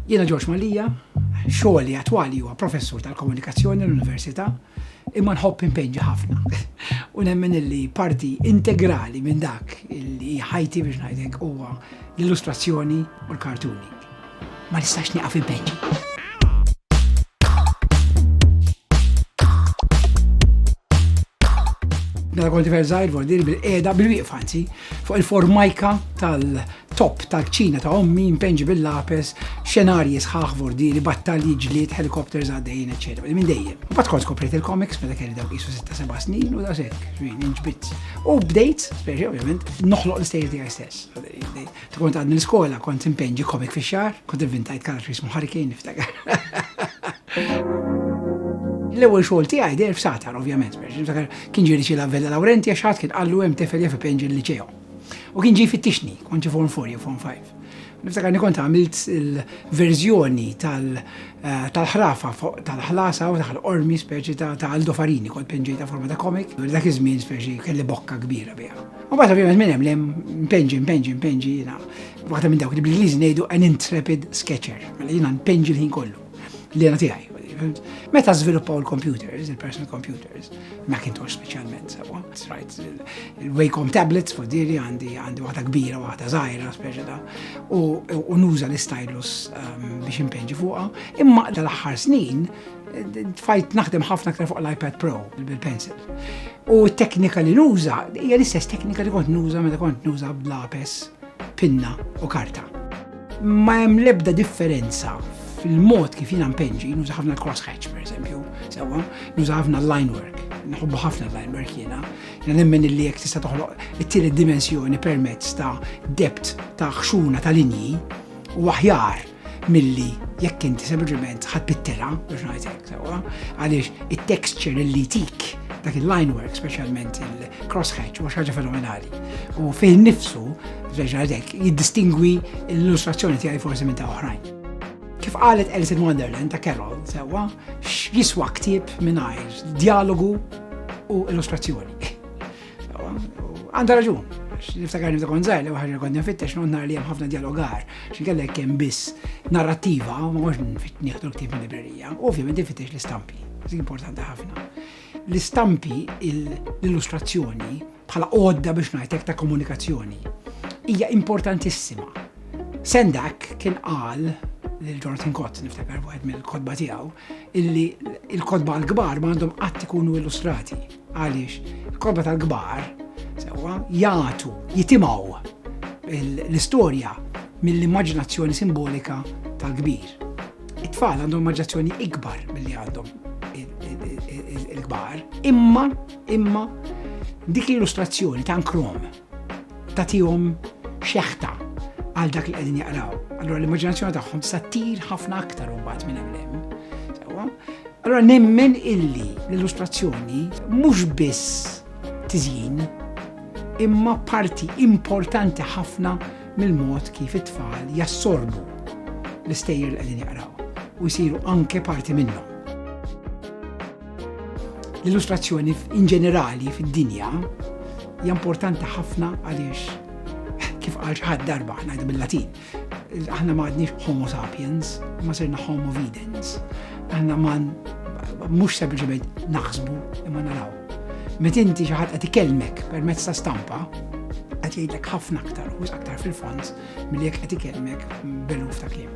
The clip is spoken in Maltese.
Jiena George Malija, xogħli attwali huwa professur tal-komunikazzjoni l-Università, imma nħobb impenġi ħafna. U nemmen illi parti integrali minn dak illi ħajti biex ngħidlek huwa l-illustrazzjoni u l-kartuni. Ma nistax nieqaf impenġi. Mela konti ferżajr vordir bil-qiegħda bil-wieqf anzi fuq il-formajka tal-top tal-kċina ta' ommi impenġi bil-lapes, xenarji sħaħ vordiri, battalji ġlied, helikopters għaddejjin, eċetera. Minn dejjem. U bad kont skoprejt il-comics meta kelli dawk qisu 6-7 snin u daqshekk, inġbit. U bdejt, speċi ovvjament, noħloq l-istejjer tiegħi stess. Kont għadni l-iskola kont impenġi komik fix-xahar, kont inventajt karattri ismu Hurricane niftakar. L-ewwel xogħol tiegħi dejjem f'Satar ovvjament, kien ġieli xi Vella Laurenti għax ħadd kien qallu hemm tifel jaf ipenġi l-liċew. U kien ġie fittixni, kont ġi Form 4 jew Form 5. Niftakarni kont għamilt il-verżjoni tal-ħrafa tal-ħlasa u tal-qormi speċi ta' Aldo Farini, kont penġejta forma ta' komik. Dak iż-żmien speċi kelli bokka kbira biha. U mbagħad ovvjament minn hemm impenġi jiena. Waħda minn dawk li bl-Ingliżi ngħidu an intrepid sketcher, mela jiena npenġi l-ħin kollu. L-jiena tiegħi. Meta żviluppaw il-computers, il-personal computers, Macintosh speċjalment, il-Wacom tablets fuq diri għandi waħda kbira, waħda żgħira speċjala, u nuża l-stylus biex impenġi fuqha. Imma dal-aħħar snin fajt naħdem ħafna aktar fuq l-iPad Pro bil-pencil. U t-teknika li nuża hija l-istess teknika li kont nuża meta kont nuża b'lapes, pinna u karta. Ma hemm l-ebda differenza fil-mod kif jiena mpenġi, nuża ħafna l-crosshatch pereżempju, sewwa, nuża ħafna l-line work, nħobbu ħafna l-line work jiena. Jiena nemmen illi jekk tista' toħloq it-tielet dimensjoni permezz ta' depth ta' ħxuna ta' linji u aħjar milli jekk inti sempliċement ħadd bittera biex ngħidlek sewwa, għaliex it-texture illi tik dak il-line work, speċjalment il-crosshatch, huwa xi ħaġa fenomenali. U fih nnifsu biex ngħidlek jiddistingwi l-illustrazzjoni tiegħi forsi minn ta' oħrajn. Kif qalet Alice in Wonderland ta' Carol, sewwa, jiswa ktieb mingħajr dialogu u illustrazzjoni. Għandha raġun. Niftakarni meta kont żgħir li waħda kont nfittex nhar li hemm ħafna dialogar, x'inkellek hemm biss narrattiva u ma mhux nieħdu ktieb mill-librerija. Ovvjament infittex l-istampi, dik importanti ħafna. L-istampi l-illustrazzjoni bħala għodda biex ngħidlek ta' komunikazzjoni hija importantissima. Sendak kien qal Jonathan Cott, niftakar waħed mill-kodba tiegħu, illi il-kodba għall-kbar m'għandhom qatt ikunu illustrati. Għaliex il-kodba tal-kbar sewwa jagħtu jitimgħu l-istorja mill-immaġinazzjoni simbolika tal-kbir. It-tfal għandhom immaġinazzjoni ikbar milli għandhom il-kbar, imma dik l-illustrazzjoni ta' nkrom tagħtihom xeħta għal dak li qegħdin jaqraw. Allura l-immaġinazzjoni tagħhom tista' tir ħafna aktar mbagħad minn hemm. Sewwa? Allura nemmen illi l-illustrazzjoni mhux biss tiżjin imma parti importanti ħafna mill-mod kif it-tfal jassorbu l-istejjer li qegħdin jaqraw u jsiru anke parti minnhom. L-illustrazzjoni in ġenerali fid-dinja hija importanti ħafna għaliex kif qal xi ħadd darba ngħidu bil-Latin. Aħna m'għadniex Homo sapiens, ma sirna Homo videns. Aħna mhux sempliċement naħsbu imma naraw. Meta inti xi ħadd qed ikellmek permezz ta' stampa, qed jgħidlek ħafna aktar u aktar fil-fond milli jekk qed ikellmek b'eluf ta' kliem.